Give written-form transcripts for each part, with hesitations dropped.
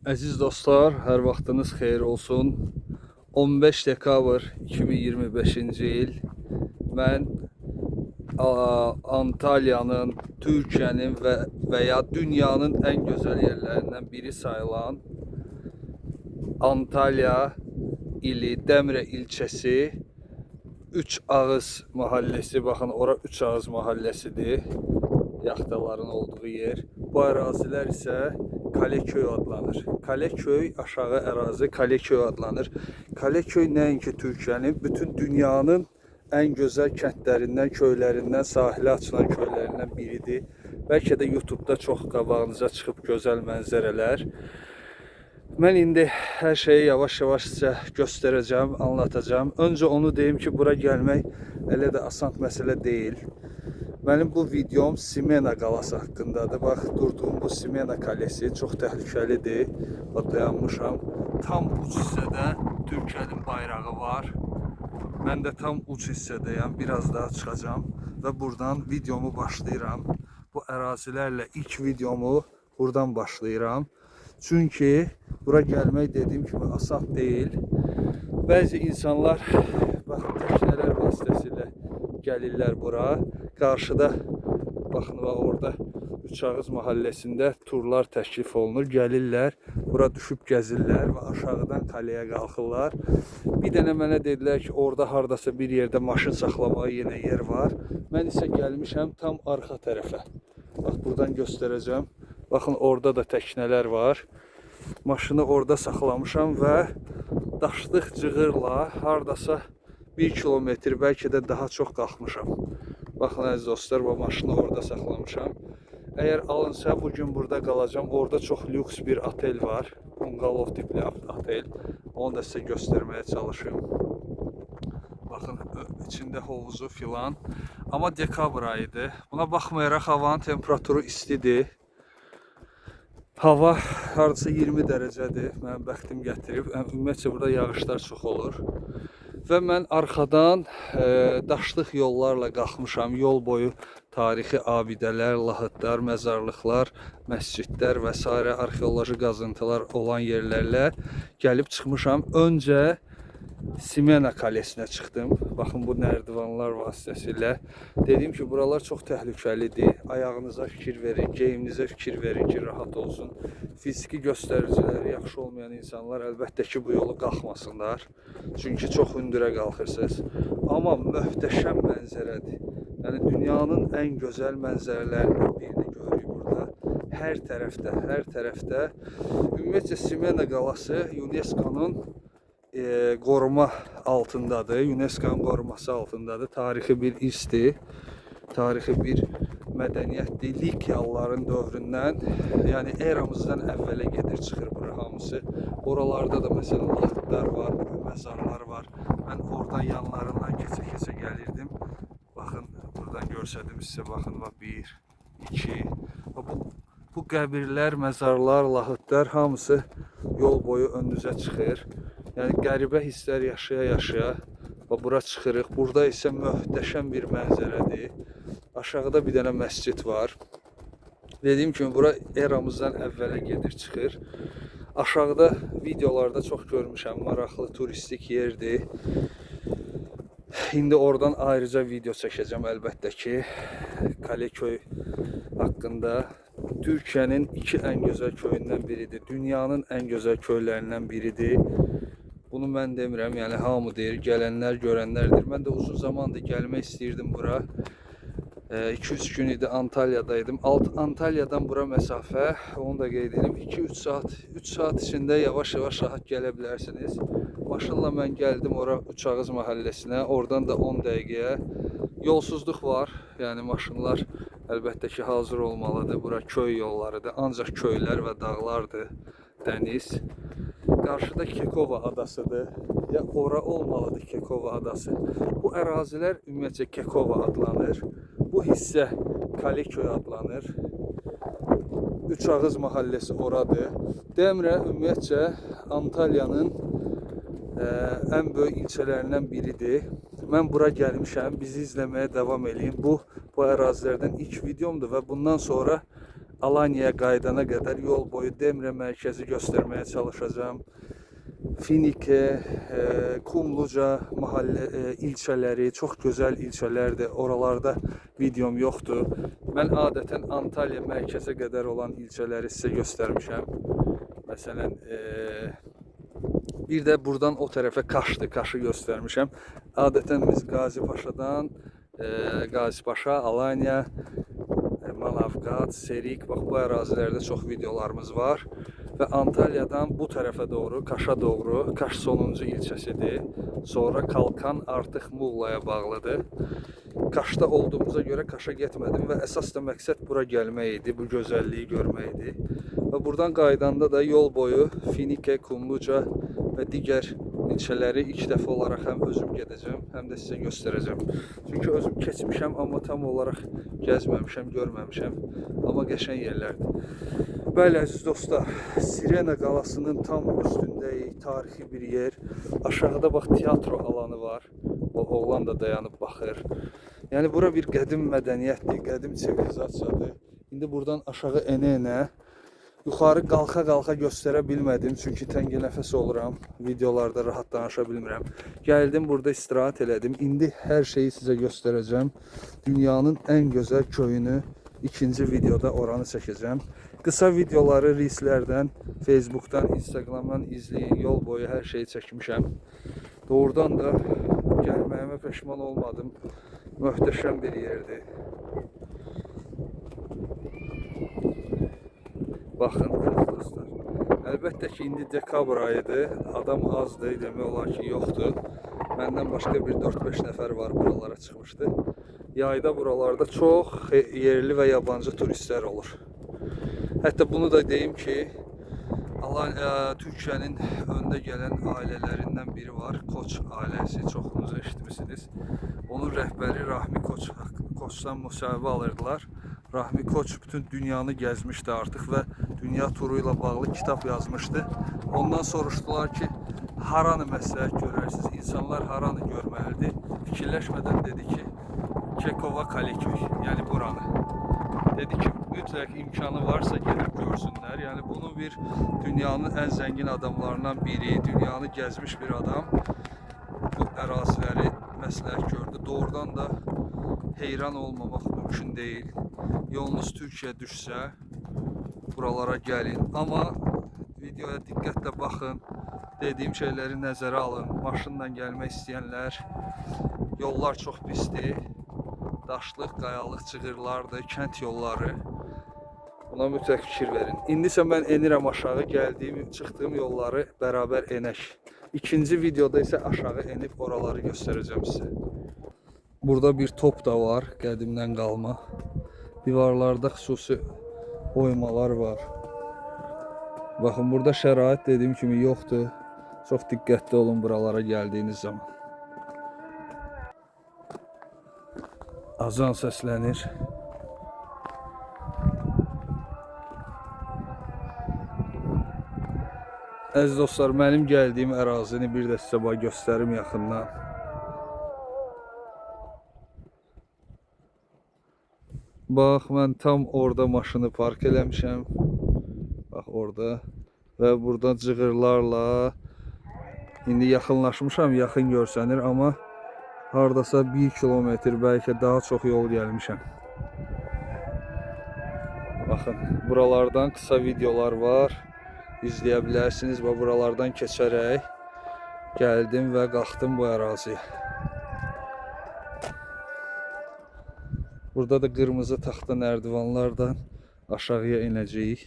Əziz dostlar, hər vaxtınız xeyir olsun. 15 dekabr 2025-ci il mən Antalya'nın, Türkiyənin və ya dünyanın ən gözəl yerlərindən biri sayılan Antalya ili Dəmrə ilçəsi Üç Ağız mahallesi, baxın ora Üç Ağız mahallesidir, yaxtaların olduğu yer. Bu ərazilər isə Kaleköy adlanır. Kaleköy aşağı ərazi Kaleköy adlanır. Kaleköy nəinki Türkiyənin, bütün dünyanın ən gözəl kəndlərindən, köylərindən, sahilə açılan köylərindən biridir. Bəlkə də YouTube'da çox qabağınıza çıxıb gözəl mənzərələr. Mən indi hər şeyi yavaş-yavaş sizə göstərəcəm, anlatacağım. Öncə onu deyim ki, bura gəlmək elə də asan məsələ deyil. Benim bu videom Simena qalası haqqındadır. Bax, durduğum bu Simena kalesi çox təhlükəlidir. Bax, dayanmışam. Tam uc hissədə Türkiyənin bayrağı var. Mən də tam uc hissədəyəm. Biraz daha çıxacağım və buradan videomu başlayıram. Bu ərazilərlə ilk videomu buradan başlayıram. Çünki bura gəlmək dediyim kimi asan deyil. Bəzi insanlar bax, təkinələr vasitəsilə gəlirlər bura. Qarşıda baxın və orada Üç Ağız mahallesində turlar təklif olunur. Gəlirlər, bura düşüb gəzirlər və aşağıdan kaleyə qalxırlar. Bir dənə mənə dedilər ki, orada hardasa bir yerdə maşın saxlamağa yenə yer var. Mən isə gəlmişəm tam arxa tərəfə. Bax, buradan göstərəcəm. Baxın, orada da təkinələr var. Maşını orada saxlamışam və daşlıq cığırla hardasa 1 kilometr, bəlkə də daha çox qalxmışam. Baxın əziz dostlar, bu maşını orada saxlamışam. Əgər alınsa bugün burada qalacağam. Orada çox lüks bir otel var. Bungalov tipli otel. Onu da sizə göstərməyə çalışıyorum. Baxın, içində hovuzu filan. Amma dekabr ayıdır. Buna baxmayaraq havanın temperaturu istidir. Hava hardasa 20 dərəcədir. Mənim bəxtim gətirib. Ümumiyyətcə burada yağışlar çox olur. Və mən arxadan daşlıq yollarla qalxmışam. Yol boyu tarixi abidələr, lahıtlar, məzarlıqlar, məscidlər və s. arxeoloji qazıntılar olan yerlərlə gəlib çıxmışam. Öncə Simena kalesinə çıxdım. Baxın, bu nərdivanlar vasitəsilə. Dedim ki, buralar çox təhlükəlidir. Ayağınıza fikir verin, geyiminizə fikir verin ki, rahat olsun. Fiziki göstəriciləri yaxşı olmayan insanlar əlbəttə ki, bu yolu qalxmasınlar. Çünki çox hündürə qalxırsınız. Amma möhtəşəm mənzərədir. Yəni, dünyanın ən gözəl mənzərələrindən birini görürük burada. Hər tərəfdə. Ümumiyyətcə, Simena qalası UNESCO-nun qoruma altındadır. UNESCO-nun qoruması altındadır. Tarixi bir irsdir. Tarixi bir mədəniyyətdir. Likyalıların dövründən, yəni eramızdan əvvələ gedir, çıxır bura hamısı. Oralarda da məsələn lahıtlar var, məzarlar var. Mən oradan yanlarından keçə-keçə gəlirdim. Baxın, buradan görsədim sizə, baxın, 1, 2. Bu qəbirlər, məzarlar, lahıtlar hamısı yol boyu önünüzə çıxır. Yəni qəribə hisslər yaşaya-yaşaya bura çıxırıq. Burada isə möhtəşəm bir mənzərədir. Aşağıda bir dənə məscid var. Dediyim kimi, bura eramızdan əvvələ gedir, çıxır. Aşağıda videolarda çox görmüşəm, maraqlı turistik yerdir. İndi oradan ayrıca video çəkəcəm əlbəttə ki, Kaleköy haqqında. Türkiyənin 2 ən gözəl köyündən biridir. Dünyanın ən gözəl köylərindən biridir. Bunu mən demirəm, yəni hamı deyir, gələnlər, görənlərdir. Mən də uzun zamandır gəlmək istəyirdim bura. 2-3 gün idi Antalya'daydım. Antalyadan bura məsafə, onu da qeyd edim, 2-3 saat, 3 saat içində yavaş-yavaş rahat gələ bilərsiniz. Maşınla mən gəldim ora Üç Ağız mahallesinə, oradan da 10 dəqiqəyə. Yolsuzluq var, yəni maşınlar əlbəttə ki, hazır olmalıdır. Bura köy yollarıdır, ancaq köylər və dağlardır, dəniz. Qarşıda Kekova adasıdır. Ya ora olmalıdır Kekova adası. Bu ərazilər ümumiyyətcə Kekova adlanır. Bu hissə Kaleköy adlanır. Üç Ağız mahallesi oradır. Dəmrə ümumiyyətcə Antalya'nın ən böyük ilçələrindən biridir. Mən bura gəlmişəm. Bizi izləməyə davam edin. Bu ərazilərdən ilk videomdur və bundan sonra Alanya'ya qaydana qədər yol boyu Demre mərkəzi göstərməyə çalışacağım. Finike, Kumluca ilçələri çox gözəl ilçələrdir. Oralarda videom yoxdur. Mən adətən Antalya mərkəzə qədər olan ilçələri sizə göstərmişəm. Məsələn, bir də buradan o tərəfə Kaşı göstərmişəm. Adətən biz Qazipaşadan, Qazipaşa, Alanya, Manavgat, Serik, bax bu ərazilərdə çox videolarımız var. Və Antalyadan bu tərəfə doğru, Kaşa doğru, Kaş sonuncu ilçəsidir. Sonra Kalkan artıq Muğlaya bağlıdır. Kaşda olduğumuza görə Kaşa getmədim və əsas da məqsəd bura gəlmək idi, bu gözəlliyi görmək idi. Və buradan qaydanda da yol boyu Finike, Kumluca və digər ilçələri ilk dəfə olaraq həm özüm gedəcəm, həm də sizə göstərəcəm. Çünki özüm keçmişəm, amma tam olaraq gəzməmişəm, görməmişəm. Amma qəşəng yerlərdir. Bəli, əziz dostlar, Sirena qalasının tam üstündəyik, tarixi bir yer. Aşağıda bax, tiyatro alanı var. O oğlan da dayanıb baxır. Yəni, bura bir qədim mədəniyyətdir, qədim sivilizasiyadır. İndi buradan aşağı enə-enə, yuxarı qalxa-qalxa göstərə bilmədim. Çünki təngənəfəs oluram, videolarda rahat danışa bilmirəm. Gəldim, burada istirahət elədim. İndi hər şeyi sizə göstərəcəm. Dünyanın ən gözəl köyünü ikinci videoda oranı çəkəcəm. Qısa videoları reelslərdən, Facebook'dan, Instagram'dan izləyin. Yol boyu hər şeyi çəkmişəm. Doğrudan da gəlməyimə peşman olmadım. Möhtəşəm bir yerdir. Baxın, dostlar. Əlbəttə ki, indi dekabr ayıdır. Adam azdır, demək olar ki, yoxdur. Məndən başqa bir 4-5 nəfər var, buralara çıxmışdı. Yayda buralarda çox yerli və yabancı turistlər olur. Hətta bunu da deyim ki, Türkiyənin öndə gələn ailələrindən biri var. Koç ailəsi, çoxunuz eşitmişsiniz. Onun rəhbəri Rahmi Koçdan müsahibə alırdılar. Rahmi Koç bütün dünyanı gəzmişdi artıq və dünya turu ilə bağlı kitab yazmışdı. Ondan soruşdular ki, haranı məsləhət görərsiniz, insanlar haranı görməlidir? Fikirləşmədən dedi ki, Kekova Kaleköy, yəni buranı. Dedi ki, mütləq imkanı varsa gedib görsünlər. Yəni bunu bir dünyanın ən zəngin adamlarından biri, dünyanı gəzmiş bir adam bu əraziləri məsləhət gördü. Doğrudan da heyran olmamaq mümkün deyil. Yolunuz Türkiyə düşsə, buralara gəlin. Amma videoya diqqətlə baxın, dediyim şeyləri nəzərə alın. Maşınla gəlmək istəyənlər, yollar çox pisdir. Daşlıq, qayalıq, cığırlardır, kənd yolları. Buna mütləq fikir verin. İndisə mən enirəm aşağı, çıxdığım yolları bərabər enək. İkinci videoda isə aşağı enib oraları göstərəcəm sizə. Burada bir top da var, qədimdən qalma. Divarlarda xüsusi oymalar var. Baxın, burada şərait dediyim kimi yoxdur. Çox diqqətli olun buralara gəldiyiniz zaman. Azan səslənir. Əziz dostlar, mənim gəldiyim ərazini bir də sizə göstərim yaxından. Bax, mən tam orada maşını park eləmişəm. Bax, orada. Və burada cığırlarla indi yaxınlaşmışam, yaxın görsənir, amma hardasa 1 kilometr, bəlkə daha çox yol gəlmişəm. Baxın, buralardan qısa videolar var. İzləyə bilərsiniz və buralardan keçərək gəldim və qalxdım bu əraziyə. Burada da qırmızı taxta nərdivanlardan aşağıya inəcəyik.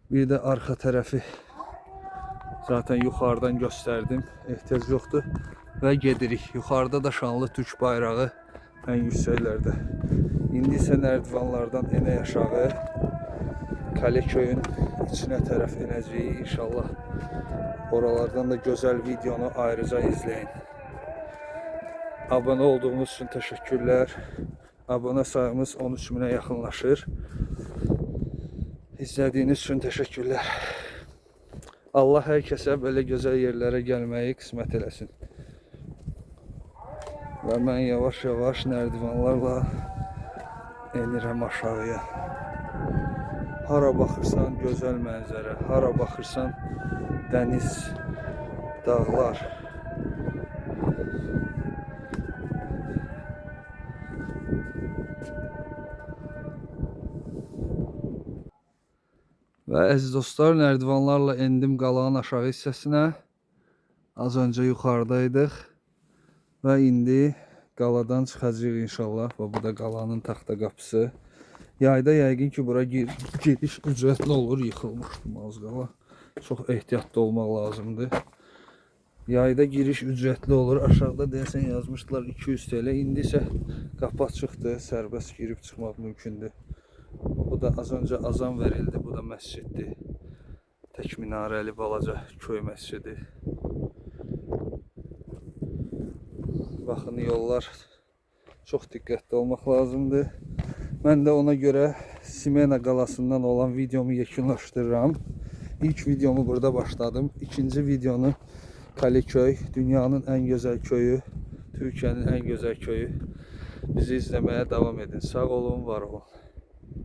Bir də arxa tərəfi zaten yuxarıdan göstərdim, ehtiyac yoxdur. Və gedirik. Yuxarıda da şanlı Türk bayrağı ən yüksəklərdə. İndi isə nərdivanlardan enək aşağı. Kaleköyün içinə tərəf enəcəyik inşallah. Oralardan da gözəl videonu ayrıca izləyin. Abunə olduğunuz üçün təşəkkürlər. Abunə sayımız 13 minə yaxınlaşır. İzlədiyiniz üçün təşəkkürlər. Allah hər kəsə belə gözəl yerlərə gəlməyi qismət eləsin. Və mən yavaş-yavaş nərdivanlarla enirəm aşağıya. Hara baxırsan gözəl mənzərə, hara baxırsan dəniz, dağlar. Və əziz dostlar, nərdivanlarla endim qalanın aşağı hissəsinə. Az öncə yuxarıdaydıq və indi qaladan çıxacağıq inşallah. Və bu da qalanın taxta qapısı. Yayda yəqin ki, bura giriş ücrətli olur, yıxılmışdım az qala. Çox ehtiyatlı olmaq lazımdır. Yayda giriş ücrətli olur. Aşağıda deyəsən yazmışdılar 200 TL. İndi isə qapı açıqdır, sərbəst girib çıxmaq mümkündür. Bu da az öncə azan verildi. Bu da məsciddir. Tək minarəli balaca köy məscidi. Baxın, yollar çox diqqətli olmaq lazımdır. Mən də ona görə Simena qalasından olan videomu yekunlaşdırıram. İlk videomu burada başladım. İkinci videonu Kaliköy, dünyanın ən gözəl köyü, Türkiyənin ən gözəl köyü. Bizi izləməyə davam edin. Sağ olun, var olun.